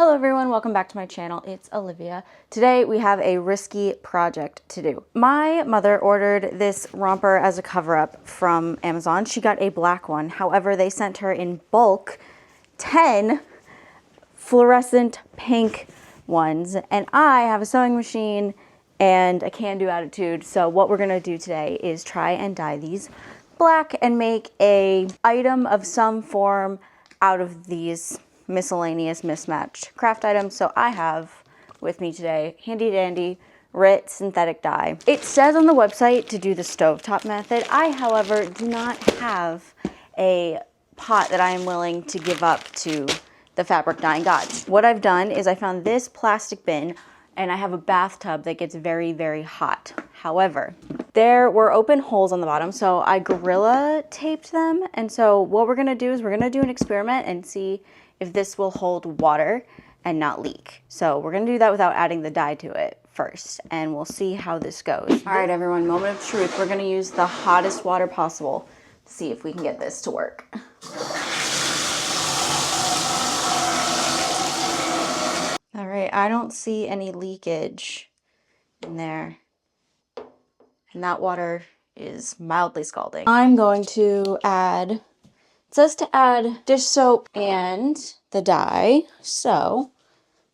Hello everyone, welcome back to my channel. It's Olivia. Today we have a risky project to do. My mother ordered this romper as a cover-up from Amazon. She got a black one. However, they sent her in bulk 10 fluorescent pink ones. And I have a sewing machine and a can-do attitude. So what we're gonna do today is try and dye these black and make a item of some form out of these miscellaneous mismatched craft items. So I have with me today handy dandy Rit synthetic dye. It says on the website to do the stovetop method. I, however, do not have a pot that I am willing to give up to the fabric dyeing gods. What I've done is I found this plastic bin and I have a bathtub that gets very, very hot. However, there were open holes on the bottom, so I gorilla taped them. And so what we're gonna do is we're gonna do an experiment and see if this will hold water and not leak. So we're gonna do that without adding the dye to it first, and we'll see how this goes. All right, everyone, moment of truth. We're gonna use the hottest water possible to see if we can get this to work. All right, I don't see any leakage in there. And that water is mildly scalding. I'm going to add, it says to add dish soap and the dye. So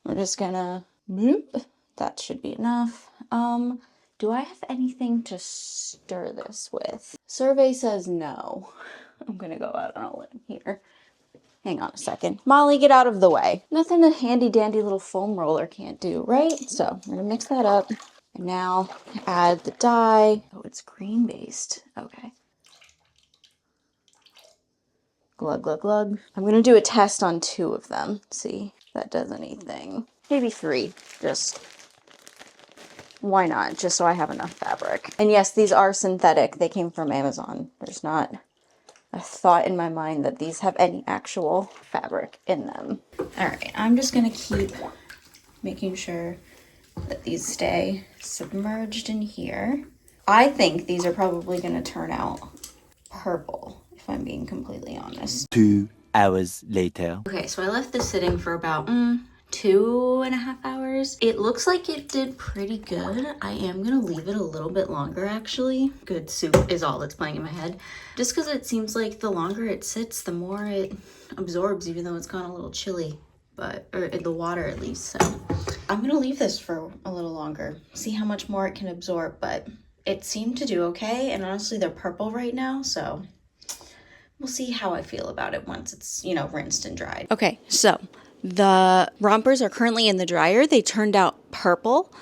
we're just gonna, boop, that should be enough. Do I have anything to stir this with? Survey says no. I'm gonna go out on a limb here. Hang on a second. Molly, get out of the way. Nothing a handy dandy little foam roller can't do, right? So I'm gonna mix that up. And now add the dye. Oh, it's green based. Okay. Glug, glug, glug. I'm gonna do a test on 2 of them. See if that does anything. Maybe 3. Just, why not? Just so I have enough fabric. And yes, these are synthetic. They came from Amazon. There's not a thought in my mind that these have any actual fabric in them. All right, I'm just gonna keep making sure that these stay submerged in here. I think these are probably gonna turn out purple, if I'm being completely honest. 2 hours later. Okay, so I left this sitting for about 2.5 hours. It looks like it did pretty good. I am gonna leave it a little bit longer, actually. Good soup is all that's playing in my head. Just because it seems like the longer it sits, the more it absorbs, even though it's gone a little chilly, or in the water at least. So I'm gonna leave this for a little longer, see how much more it can absorb, but it seemed to do okay. And honestly, they're purple right now, so we'll see how I feel about it once it's, you know, rinsed and dried. Okay, so the rompers are currently in the dryer. They turned out purple,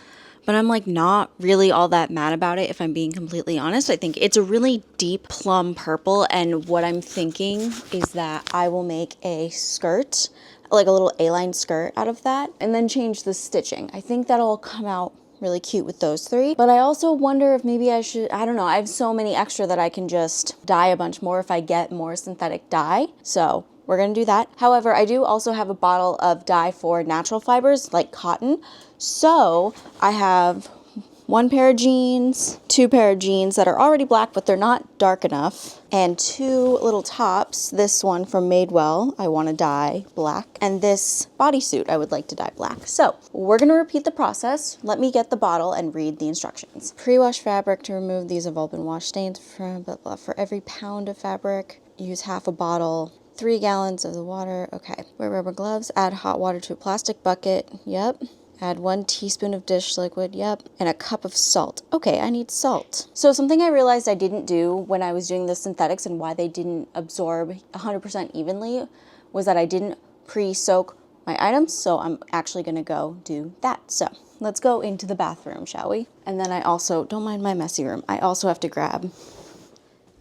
but I'm like not really all that mad about it, if I'm being completely honest. I think it's a really deep plum purple, and what I'm thinking is that I will make a skirt, like a little A-line skirt out of that, and then change the stitching. I think that'll come out really cute with those 3. But I also wonder if maybe I should, I don't know, I have so many extra that I can just dye a bunch more if I get more synthetic dye. So we're gonna do that. However, I do also have a bottle of dye for natural fibers, like cotton. So I have 1 pair of jeans, 2 pair of jeans that are already black, but they're not dark enough, and 2 little tops. This one from Madewell, I want to dye black, and this bodysuit I would like to dye black. So we're going to repeat the process. Let me get the bottle and read the instructions. Pre-wash fabric to remove these have all been wash stains from blah, blah. For every pound of fabric, use half a bottle. 3 gallons of the water. Okay. Wear rubber gloves. Add hot water to a plastic bucket. Yep. Add 1 teaspoon of dish liquid, yep, and a cup of salt. Okay, I need salt. So something I realized I didn't do when I was doing the synthetics and why they didn't absorb 100% evenly was that I didn't pre-soak my items, so I'm actually gonna go do that. So let's go into the bathroom, shall we? And then I also, don't mind my messy room, I also have to grab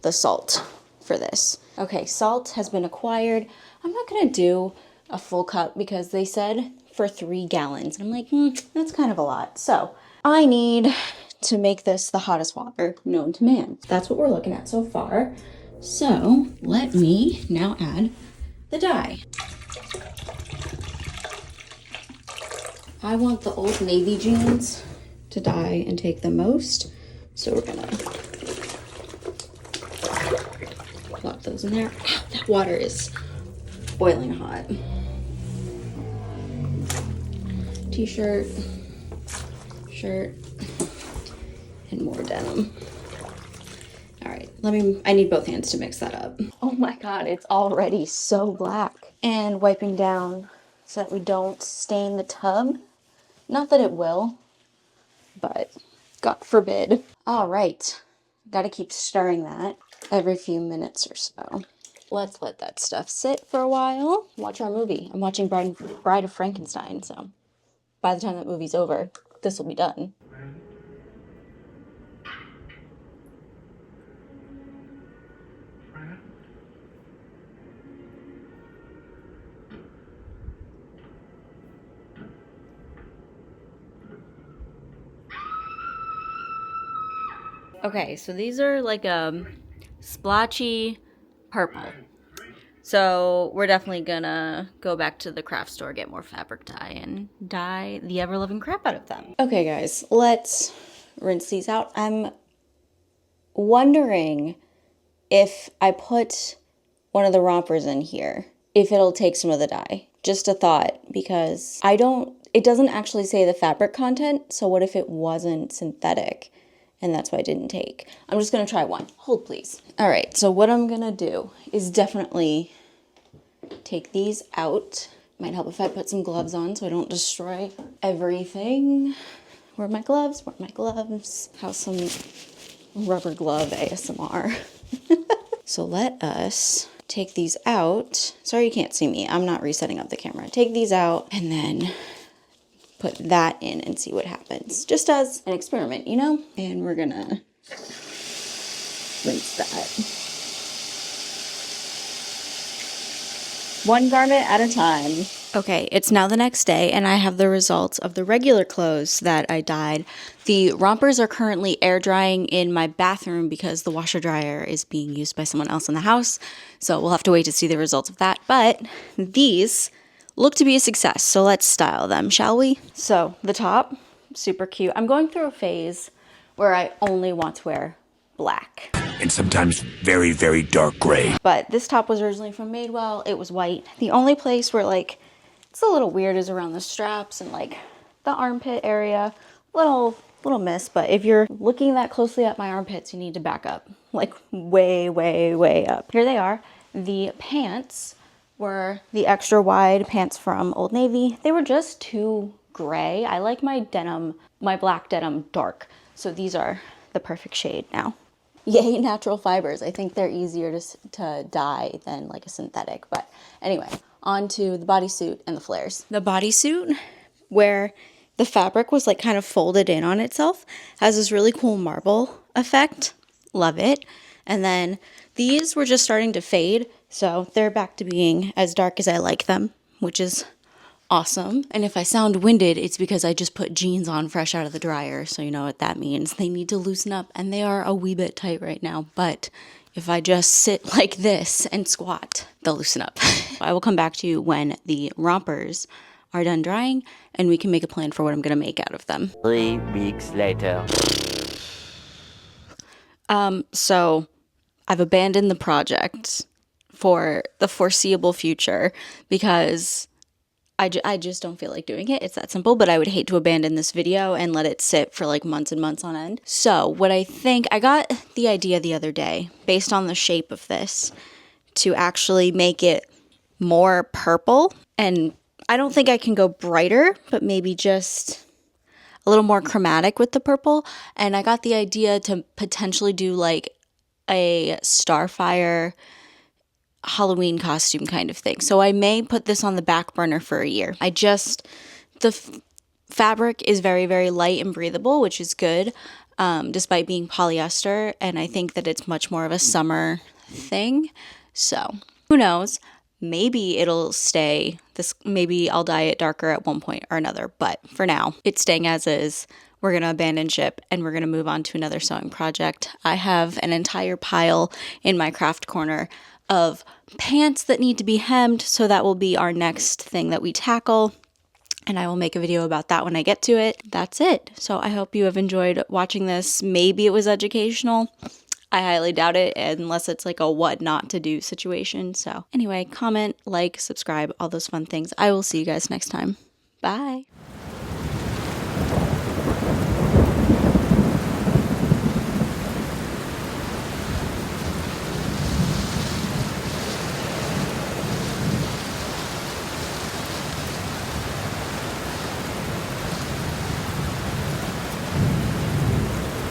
the salt for this. Okay, salt has been acquired. I'm not gonna do a full cup because they said for 3 gallons. And I'm like, that's kind of a lot. So I need to make this the hottest water known to man. That's what we're looking at so far. So let me now add the dye. I want the Old Navy jeans to dye and take the most. So we're gonna plop those in there. Ow, that water is boiling hot. t-shirt, shirt, and more denim. All right, I need both hands to mix that up. Oh my God, it's already so black. And wiping down so that we don't stain the tub. Not that it will, but God forbid. All right, gotta keep stirring that every few minutes or so. Let's let that stuff sit for a while. Watch our movie. I'm watching Bride of Frankenstein, so by the time that movie's over, this will be done. Okay, so these are like a splotchy purple. So we're definitely gonna go back to the craft store, get more fabric dye, and dye the ever-loving crap out of them. Okay, guys, let's rinse these out. I'm wondering if I put one of the rompers in here, if it'll take some of the dye. Just a thought, because it doesn't actually say the fabric content, so what if it wasn't synthetic? And that's why I didn't take. I'm just gonna try one. Hold, please. All right, so what I'm gonna do is definitely take these out. Might help if I put some gloves on so I don't destroy everything. Where are my gloves? Where are my gloves? How's some rubber glove ASMR? So let us take these out. Sorry you can't see me. I'm not resetting up the camera. Take these out and then put that in and see what happens. Just as an experiment, you know? And we're gonna rinse that. One garment at a time. Okay, it's now the next day and I have the results of the regular clothes that I dyed. The rompers are currently air drying in my bathroom because the washer dryer is being used by someone else in the house. So we'll have to wait to see the results of that. But these look to be a success. So let's style them, shall we? So the top, super cute. I'm going through a phase where I only want to wear black. And sometimes very, very dark gray. But this top was originally from Madewell. It was white. The only place where like it's a little weird is around the straps and like the armpit area. Little miss, but if you're looking that closely at my armpits, you need to back up. Like way, way, way up. Here they are. The pants were the extra wide pants from Old Navy. They were just too gray. I like my denim, my black denim dark. So these are the perfect shade now. Yay, natural fibers. I think they're easier to dye than like a synthetic. But anyway, on to the bodysuit and the flares. The bodysuit, where the fabric was like kind of folded in on itself, has this really cool marble effect. Love it. And then these were just starting to fade. So they're back to being as dark as I like them, which is awesome. And if I sound winded, it's because I just put jeans on fresh out of the dryer. So you know what that means. They need to loosen up and they are a wee bit tight right now. But if I just sit like this and squat, they'll loosen up. I will come back to you when the rompers are done drying and we can make a plan for what I'm going to make out of them. 3 weeks later. So I've abandoned the project for the foreseeable future because I just don't feel like doing it. It's that simple, but I would hate to abandon this video and let it sit for like months and months on end. So what I got the idea the other day, based on the shape of this, to actually make it more purple. And I don't think I can go brighter, but maybe just a little more chromatic with the purple. And I got the idea to potentially do like a Starfire Halloween costume kind of thing. So I may put this on the back burner for a year. The fabric is very, very light and breathable, which is good, despite being polyester. And I think that it's much more of a summer thing. So who knows? Maybe it'll stay this. Maybe I'll dye it darker at one point or another. But for now, it's staying as is. We're going to abandon ship and we're going to move on to another sewing project. I have an entire pile in my craft corner of pants that need to be hemmed, so that will be our next thing that we tackle, and I will make a video about that when I get to it. That's it. So I hope you have enjoyed watching this. Maybe it was educational. I highly doubt it unless it's like a what not to do situation. So anyway, comment, like, subscribe, all those fun things. I will see you guys next time. Bye.